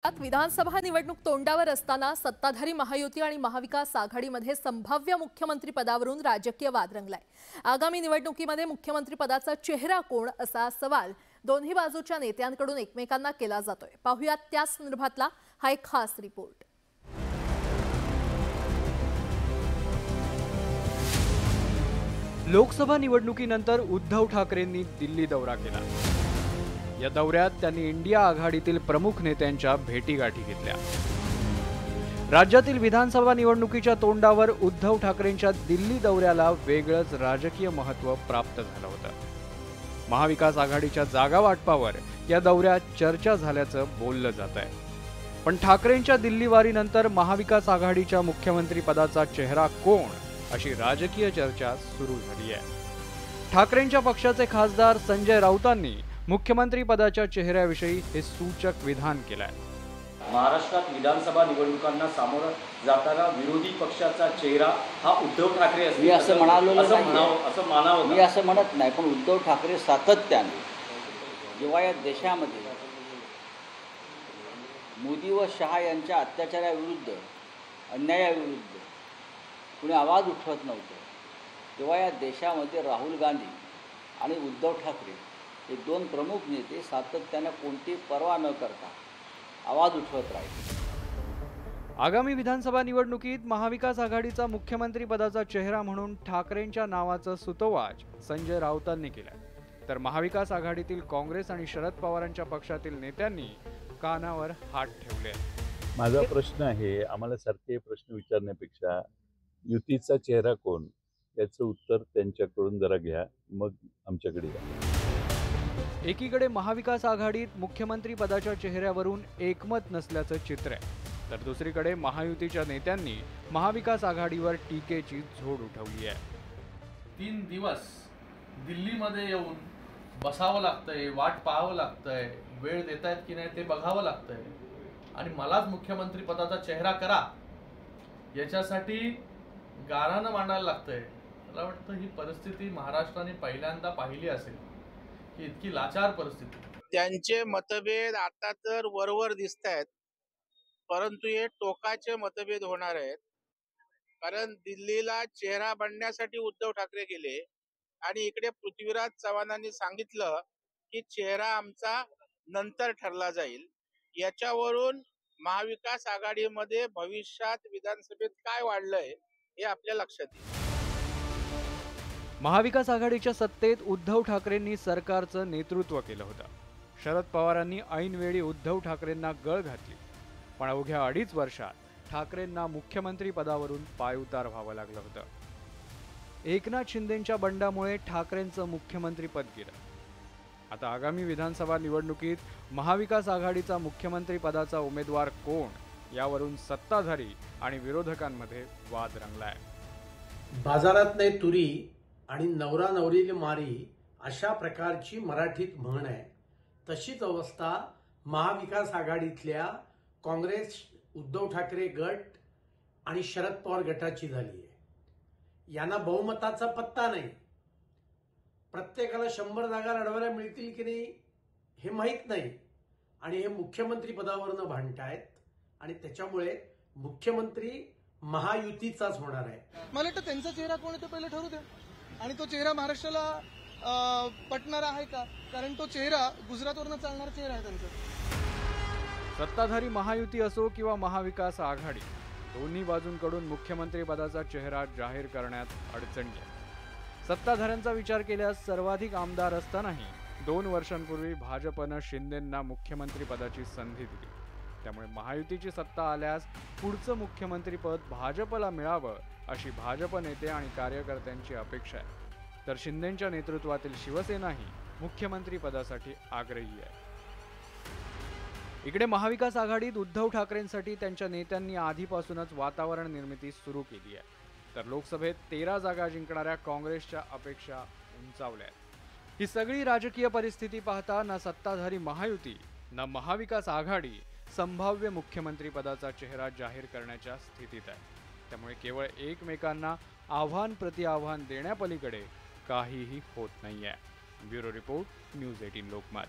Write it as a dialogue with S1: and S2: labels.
S1: विधानसभा निवडणूक तोंडावर असताना सत्ताधारी महायुती आणि महाविकास आघाडीमध्ये संभाव्य मुख्यमंत्री पदावरून राजकीय वाद रंगलाय। आगामी निवडणुकीमध्ये मुख्यमंत्री पदाचा चेहरा कोण असा सवाल दोन्ही बाजूच्या नेत्यांकडून एकमेकांना केला जातोय। पाहुयात त्या संदर्भातला हा एक खास रिपोर्ट।
S2: लोकसभा निवडणुकीनंतर उद्धव ठाकरेंनी दिल्ली दौरा केला। या दौऱ्यात त्यांनी इंडिया आघाडीतील प्रमुख नेत्यांच्या भेटीगाठी घेतल्या। राज्यातील विधानसभा निवडणुकीच्या तोंडावर उद्धव ठाकरेंच्या दिल्ली दौऱ्याला वेगळंच राजकीय महत्त्व प्राप्त झालं होतं। महाविकास आघाडीच्या जागा वाटपावर या दौऱ्यात चर्चा झाल्याचं बोललं जातंय। पण ठाकरेंच्या दिल्ली वारीनंतर महाविकास आघाडीच्या मुख्यमंत्री पदाचा चेहरा कोण अशी राजकीय चर्चा सुरू झाली आहे। ठाकरेंच्या पक्षाचे खासदार संजय राऊतांनी मुख्यमंत्री पदाच्या चेहऱ्याविषयी हे सूचक विधान केलंय।
S3: महाराष्ट्रात विधानसभा निवडणुकांना सामोरं जाताना विरोधी पक्षाचा चेहरा हा उद्धव ठाकरे असं
S4: मी असं म्हणालो
S3: असं मानावं
S4: मी असं म्हणत नाही, पण उद्धव ठाकरे सातत्याने जेव्हा या देशामध्ये मोदी व शहा यांच्या अत्याचाराविरुद्ध अन्यायाविरुद्ध कुणी आवाज उठवत नव्हतं, तेव्हा या देशामध्ये राहुल गांधी आणि उद्धव ठाकरे हे दोन प्रमुख नेते सातत्याने कोणती पर्वा न करता आवाज उठवत राहिले।
S2: आगामी विधानसभा निवडणुकीत महाविकास आघाडीचा मुख्यमंत्री पदाचा चेहरा म्हणून ठाकरेंच्या नावाचं सुतोवाच संजय राऊतांनी केलं, तर महाविकास आघाडीतील काँग्रेस आणि शरद पवारांच्या पक्षातील नेत्यांनी कानावर हात ठेवले।
S5: माझा प्रश्न आहे, आम्हाला सारखे प्रश्न विचारण्यापेक्षा युतीचा चेहरा कोण याचं उत्तर त्यांच्याकडून जरा घ्या, मग आमच्याकडे या।
S2: एकीकडे महाविकास आघाडीत मुख्यमंत्री पदाच्या चेहऱ्यावरून एकमत नसल्याचं चित्र आहे, तर दुसरीकडे महायुतीच्या नेत्यांनी महाविकास आघाडीवर टीकेची झोड उठवली आहे।
S6: 3 दिवस दिल्लीमध्ये येऊन बसावं लागतंय, वाट पाहावं लागतंय, वेळ देतायत की नाही ते बघावं लागतंय आणि मलाच मुख्यमंत्री पदाचा चेहरा करा याच्यासाठी गारानं मांडायला लागतंय। मला वाटतं ही परिस्थिती महाराष्ट्राने पहिल्यांदा पाहिली असेल की इतकी लाचार परिस्थिती।
S7: त्यांचे मतभेद आता तर वरवर दिसत आहेत, परंतु हे टोकाचे मतभेद होणार आहेत, कारण दिल्लीला चेहरा बनण्यासाठी उद्धव ठाकरे गेले आणि इकडे पृथ्वीराज चव्हाणांनी सांगितलं की चेहरा आमचा नंतर ठरला जाईल। याच्यावरून महाविकास आघाडीमध्ये भविष्यात विधानसभेत काय वाढलंय हे आपल्या लक्षात येईल।
S2: महाविकास आघाडीच्या सत्तेत उद्धव ठाकरेंनी सरकारचं नेतृत्व केलं होतं। शरद पवारांनी ऐनवेळी उद्धव ठाकरेंना गळ घातली, पण अवघ्या 2.5 वर्षात ठाकरेंना मुख्यमंत्री पदावरून पायउतार व्हावं लागलं होतं। एकनाथ शिंदेंच्या बंडामुळे ठाकरेंचं मुख्यमंत्रीपद गेलं। आता आगामी विधानसभा निवडणुकीत महाविकास आघाडीचा मुख्यमंत्री पदाचा उमेदवार कोण यावरून सत्ताधारी आणि विरोधकांमध्ये वाद रंगलाय।
S8: बाजारात नाही तुरी आणि नवरा नवरीला मारी अशा प्रकारची मराठीत म्हण आहे, तशीच अवस्था महाविकास आघाडीतल्या काँग्रेस, उद्धव ठाकरे गट आणि शरद पवार गटाची झाली आहे। यांना बहुमताचा पत्ता नाही, प्रत्येकाला 100 जागा लढवायला मिळतील की नाही हे माहीत नाही आणि हे मुख्यमंत्री पदावरनं भांडतायत आणि त्याच्यामुळे मुख्यमंत्री महायुतीचाच होणार आहे।
S9: मला वाटतं त्यांचा चेहरा कोण आहे ते पहिले ठरू द्या आणि तो चेहरा महाराष्ट्राला पटणारा आहे का, कारण तो चेहरा गुजरातवरनं चालणारा चेहरा आहे त्यांचा।
S2: सत्ताधारी महायुती असो किंवा महाविकास आघाडी, दोन्ही बाजूंकडून मुख्यमंत्री पदाचा चेहरा जाहीर करण्यात अडचणी आहे। सत्ताधाऱ्यांचा विचार केल्यास सर्वाधिक आमदार असतानाही 2 वर्षांपूर्वी भाजपनं शिंदेंना मुख्यमंत्री पदाची संधी दिली, त्यामुळे महायुतीची सत्ता आल्यास पुढचं मुख्यमंत्रीपद भाजपला मिळावं अशी भाजप नेते आणि कार्यकर्त्यांची अपेक्षा आहे, तर शिंदेंच्या नेतृत्वातील शिवसेनाही मुख्यमंत्री पदासाठी आग्रही आहे। इकडे महाविकास आघाडीत उद्धव ठाकरेंसाठी त्यांच्या नेत्यांनी आधीपासूनच वातावरण निर्मिती सुरू केली आहे, तर लोकसभेत 13 जागा जिंकणाऱ्या काँग्रेसच्या अपेक्षा उंचावल्या आहेत। ही सगळी राजकीय परिस्थिती पाहता ना सत्ताधारी महायुती ना महाविकास आघाडी संभाव्य मुख्यमंत्री पदाचा चेहरा जाहीर करण्याच्या स्थितीत आहे, त्यामुळे केवळ एकमेकांना आव्हान प्रतिआव्हान देण्यापलीकडे काहीही होत नाहीये। Bureau report, news 18 Lokmat.